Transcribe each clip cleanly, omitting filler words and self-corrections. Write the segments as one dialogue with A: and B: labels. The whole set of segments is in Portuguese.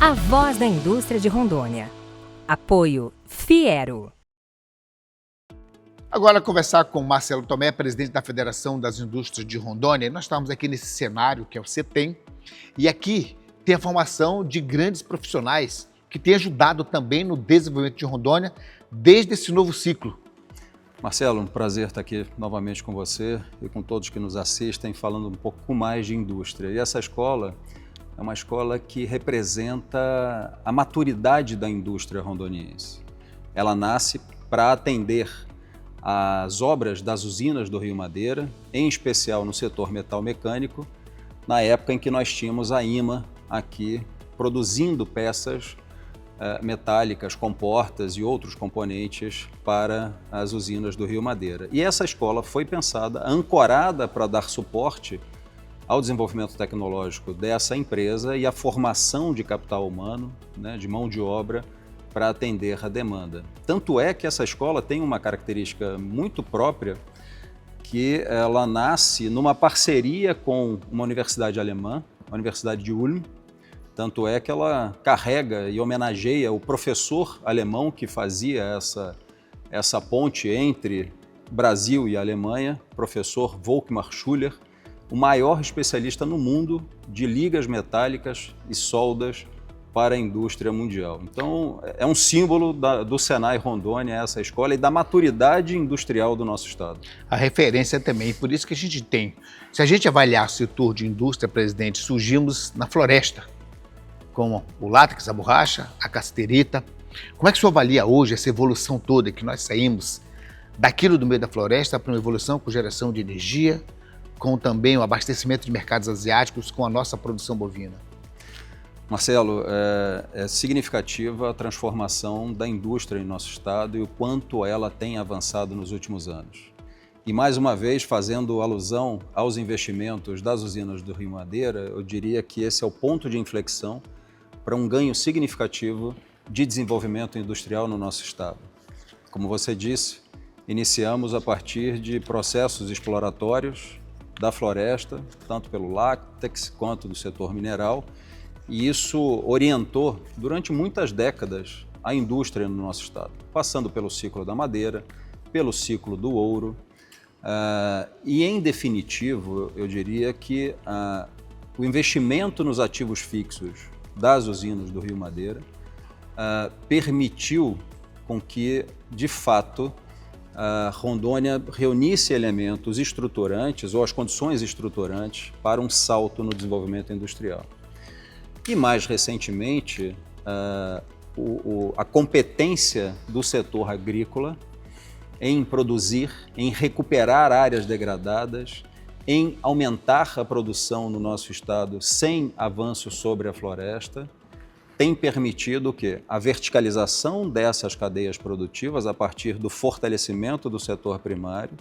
A: A voz da indústria de Rondônia. Apoio Fiero.
B: Agora, conversar com Marcelo Tomé, presidente da Federação das Indústrias de Rondônia. Nós estamos aqui nesse cenário que é o CETEM, e aqui tem a formação de grandes profissionais que têm ajudado também no desenvolvimento de Rondônia desde esse novo ciclo.
C: Marcelo, um prazer estar aqui novamente com você e com todos que nos assistem, falando um pouco mais de indústria. E essa escola é uma escola que representa a maturidade da indústria rondoniense. Ela nasce para atender às obras das usinas do Rio Madeira, em especial no setor metal mecânico, na época em que nós tínhamos a IMA aqui produzindo peças metálicas, comportas e outros componentes para as usinas do Rio Madeira. E essa escola foi pensada, ancorada para dar suporte ao desenvolvimento tecnológico dessa empresa e a formação de capital humano, de mão de obra, para atender a demanda. Tanto é que essa escola tem uma característica muito própria, que ela nasce numa parceria com uma universidade alemã, a Universidade de Ulm. Tanto é que ela carrega e homenageia o professor alemão que fazia essa ponte entre Brasil e Alemanha, professor Volkmar Schuller, o maior especialista no mundo de ligas metálicas e soldas para a indústria mundial. Então, é um símbolo do Senai Rondônia, essa escola, e da maturidade industrial do nosso estado.
B: A referência também, por isso que a gente tem. Se a gente avaliar o setor de indústria, presidente, surgimos na floresta, como o látex, a borracha, a cassiterita. Como é que o senhor avalia hoje essa evolução toda, que nós saímos daquilo do meio da floresta para uma evolução com geração de energia, com também o abastecimento de mercados asiáticos com a nossa produção bovina?
C: Marcelo, é significativa a transformação da indústria em nosso estado e o quanto ela tem avançado nos últimos anos. E mais uma vez, fazendo alusão aos investimentos das usinas do Rio Madeira, eu diria que esse é o ponto de inflexão para um ganho significativo de desenvolvimento industrial no nosso estado. Como você disse, iniciamos a partir de processos exploratórios da floresta, tanto pelo látex quanto do setor mineral, e isso orientou durante muitas décadas a indústria no nosso estado, passando pelo ciclo da madeira, pelo ciclo do ouro, e em definitivo, eu diria que o investimento nos ativos fixos das usinas do Rio Madeira permitiu com que, de fato, a Rondônia reunisse elementos estruturantes ou as condições estruturantes para um salto no desenvolvimento industrial. E mais recentemente, a competência do setor agrícola em produzir, em recuperar áreas degradadas, em aumentar a produção no nosso estado sem avanço sobre a floresta, tem permitido que a verticalização dessas cadeias produtivas a partir do fortalecimento do setor primário,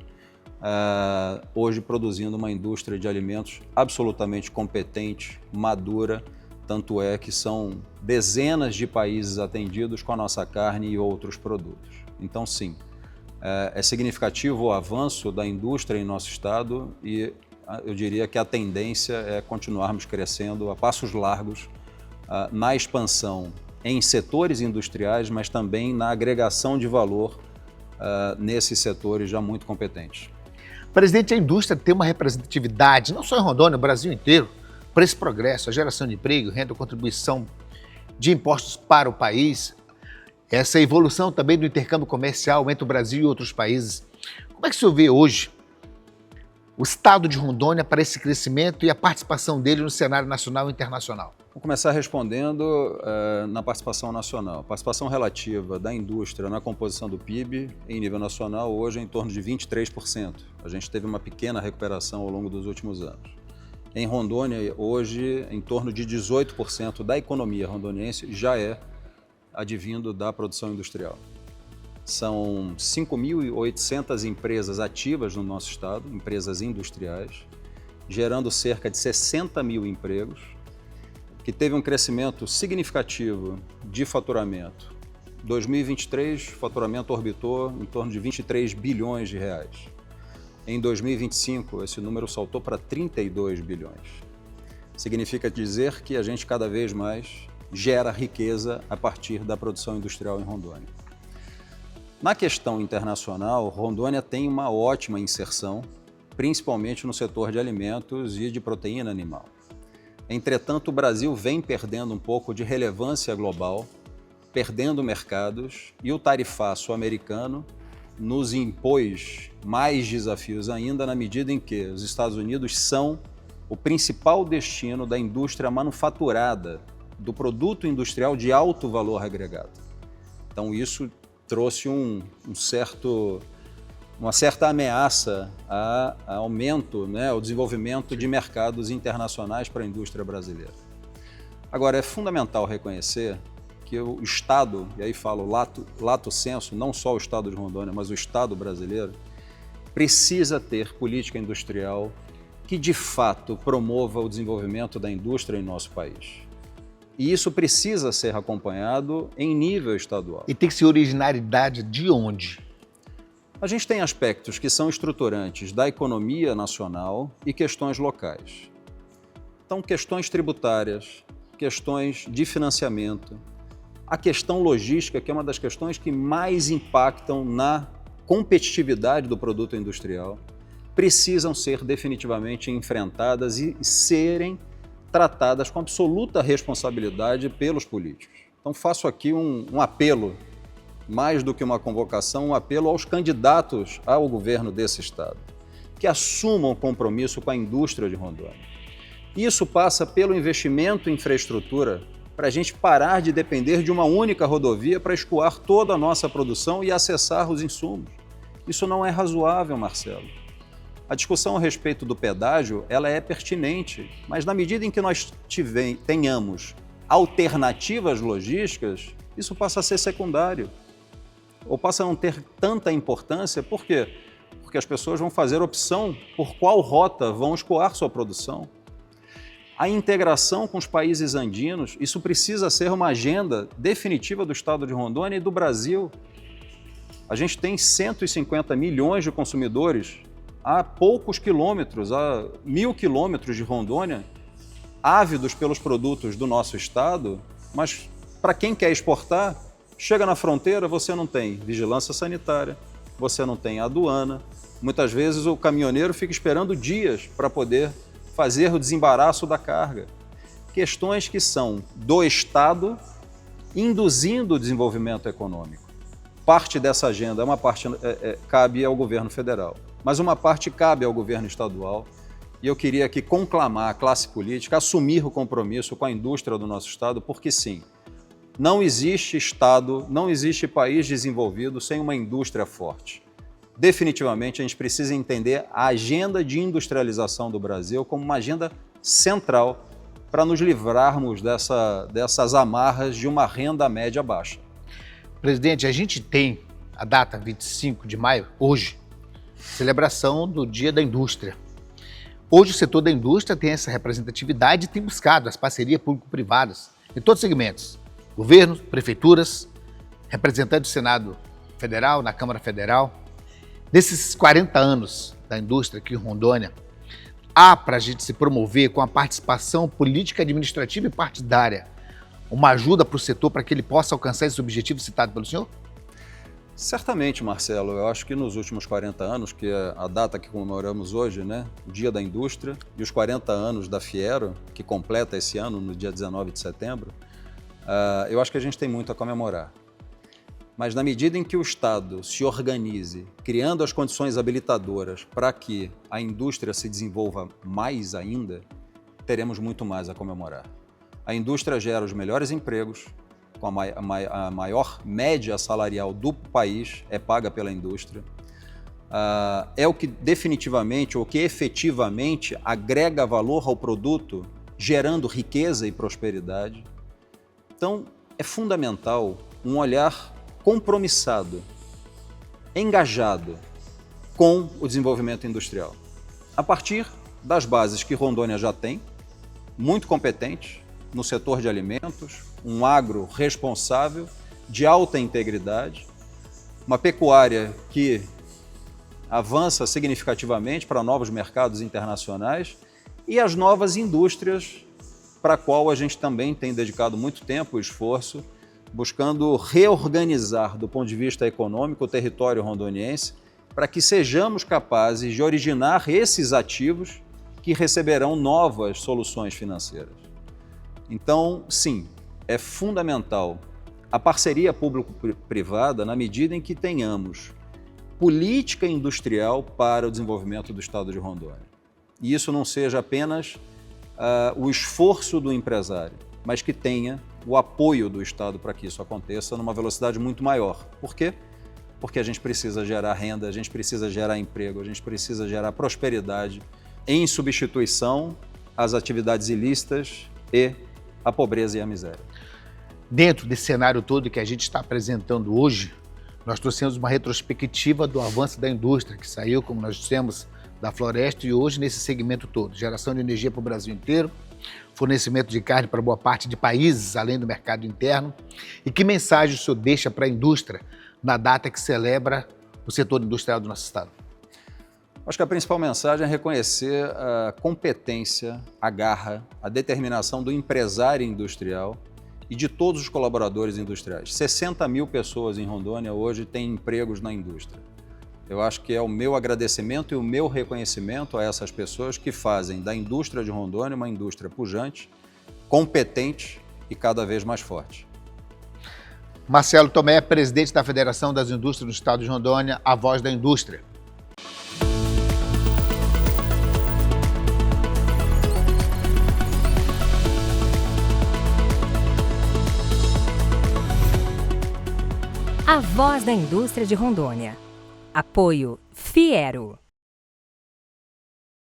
C: hoje produzindo uma indústria de alimentos absolutamente competente, madura, tanto é que são dezenas de países atendidos com a nossa carne e outros produtos. Então, sim, é significativo o avanço da indústria em nosso estado e eu diria que a tendência é continuarmos crescendo a passos largos na expansão em setores industriais, mas também na agregação de valor nesses setores já muito competentes.
B: Presidente, a indústria tem uma representatividade, não só em Rondônia, no Brasil inteiro, para esse progresso, a geração de emprego, renda, contribuição de impostos para o país, essa evolução também do intercâmbio comercial entre o Brasil e outros países. Como é que o senhor vê hoje o estado de Rondônia para esse crescimento e a participação dele no cenário nacional e internacional?
C: Vou começar respondendo na participação nacional. A participação relativa da indústria na composição do PIB em nível nacional hoje é em torno de 23%. A gente teve uma pequena recuperação ao longo dos últimos anos. Em Rondônia, hoje, em torno de 18% da economia rondoniense já é advindo da produção industrial. São 5.800 empresas ativas no nosso estado, empresas industriais, gerando cerca de 60 mil empregos, que teve um crescimento significativo de faturamento. Em 2023, o faturamento orbitou em torno de 23 bilhões de reais. Em 2025, esse número saltou para 32 bilhões. Significa dizer que a gente cada vez mais gera riqueza a partir da produção industrial em Rondônia. Na questão internacional, Rondônia tem uma ótima inserção, principalmente no setor de alimentos e de proteína animal. Entretanto, o Brasil vem perdendo um pouco de relevância global, perdendo mercados, e o tarifaço americano nos impôs mais desafios ainda na medida em que os Estados Unidos são o principal destino da indústria manufaturada, do produto industrial de alto valor agregado. Então isso trouxe uma certa ameaça a aumento, ao desenvolvimento de mercados internacionais para a indústria brasileira. Agora, é fundamental reconhecer que o Estado, e aí falo lato sensu, não só o Estado de Rondônia, mas o Estado brasileiro, precisa ter política industrial que, de fato, promova o desenvolvimento da indústria em nosso país. E isso precisa ser acompanhado em nível estadual.
B: E tem que ser originalidade de onde?
C: A gente tem aspectos que são estruturantes da economia nacional e questões locais. Então, questões tributárias, questões de financiamento, a questão logística, que é uma das questões que mais impactam na competitividade do produto industrial, precisam ser definitivamente enfrentadas e serem tratadas com absoluta responsabilidade pelos políticos. Então faço aqui um apelo, mais do que uma convocação, um apelo aos candidatos ao governo desse estado, que assumam compromisso com a indústria de Rondônia. Isso passa pelo investimento em infraestrutura, para a gente parar de depender de uma única rodovia para escoar toda a nossa produção e acessar os insumos. Isso não é razoável, Marcelo. A discussão a respeito do pedágio, ela é pertinente, mas na medida em que nós tenhamos alternativas logísticas, isso passa a ser secundário, ou passa a não ter tanta importância. Por quê? Porque as pessoas vão fazer opção por qual rota vão escoar sua produção. A integração com os países andinos, isso precisa ser uma agenda definitiva do estado de Rondônia e do Brasil. A gente tem 150 milhões de consumidores a poucos quilômetros, a 1.000 quilômetros de Rondônia, ávidos pelos produtos do nosso estado, mas para quem quer exportar, chega na fronteira, você não tem vigilância sanitária, você não tem aduana, muitas vezes o caminhoneiro fica esperando dias para poder fazer o desembaraço da carga. Questões que são do Estado induzindo o desenvolvimento econômico. Parte dessa agenda, uma parte cabe ao governo federal, mas uma parte cabe ao governo estadual. E eu queria aqui conclamar a classe política a assumir o compromisso com a indústria do nosso estado, porque sim, não existe estado, não existe país desenvolvido sem uma indústria forte. Definitivamente, a gente precisa entender a agenda de industrialização do Brasil como uma agenda central para nos livrarmos dessas amarras de uma renda média baixa.
B: Presidente, a gente tem a data 25 de maio, hoje, celebração do Dia da Indústria. Hoje o setor da indústria tem essa representatividade e tem buscado as parcerias público-privadas em todos os segmentos. Governos, prefeituras, representantes do Senado Federal, na Câmara Federal. Nesses 40 anos da indústria aqui em Rondônia, há para a gente se promover com a participação política, administrativa e partidária uma ajuda para o setor para que ele possa alcançar esse objetivo citado pelo senhor?
C: Certamente, Marcelo. Eu acho que nos últimos 40 anos, que é a data que comemoramos hoje, o Dia da Indústria, e os 40 anos da Fiero, que completa esse ano, no dia 19 de setembro, eu acho que a gente tem muito a comemorar. Mas na medida em que o Estado se organize, criando as condições habilitadoras para que a indústria se desenvolva mais ainda, teremos muito mais a comemorar. A indústria gera os melhores empregos, com a maior média salarial do país é paga pela indústria. É o que definitivamente, ou que efetivamente agrega valor ao produto, gerando riqueza e prosperidade. Então, é fundamental um olhar compromissado, engajado com o desenvolvimento industrial. A partir das bases que Rondônia já tem, muito competentes no setor de alimentos, um agro responsável, de alta integridade, uma pecuária que avança significativamente para novos mercados internacionais e as novas indústrias para a qual a gente também tem dedicado muito tempo e esforço, buscando reorganizar do ponto de vista econômico o território rondoniense para que sejamos capazes de originar esses ativos que receberão novas soluções financeiras. Então, sim, é fundamental a parceria público-privada na medida em que tenhamos política industrial para o desenvolvimento do estado de Rondônia. E isso não seja apenas o esforço do empresário, mas que tenha o apoio do Estado para que isso aconteça numa velocidade muito maior. Por quê? Porque a gente precisa gerar renda, a gente precisa gerar emprego, a gente precisa gerar prosperidade em substituição às atividades ilícitas e à pobreza e à miséria.
B: Dentro desse cenário todo que a gente está apresentando hoje, nós trouxemos uma retrospectiva do avanço da indústria, que saiu, como nós dissemos, da floresta e hoje nesse segmento todo. Geração de energia para o Brasil inteiro, fornecimento de carne para boa parte de países, além do mercado interno. E que mensagem o senhor deixa para a indústria na data que celebra o setor industrial do nosso estado?
C: Acho que a principal mensagem é reconhecer a competência, a garra, a determinação do empresário industrial e de todos os colaboradores industriais. 60 mil pessoas em Rondônia hoje têm empregos na indústria. Eu acho que é o meu agradecimento e o meu reconhecimento a essas pessoas que fazem da indústria de Rondônia uma indústria pujante, competente e cada vez mais forte.
B: Marcelo Tomé, presidente da Federação das Indústrias do Estado de Rondônia, a voz da indústria.
A: A voz da indústria de Rondônia. Apoio Fiero.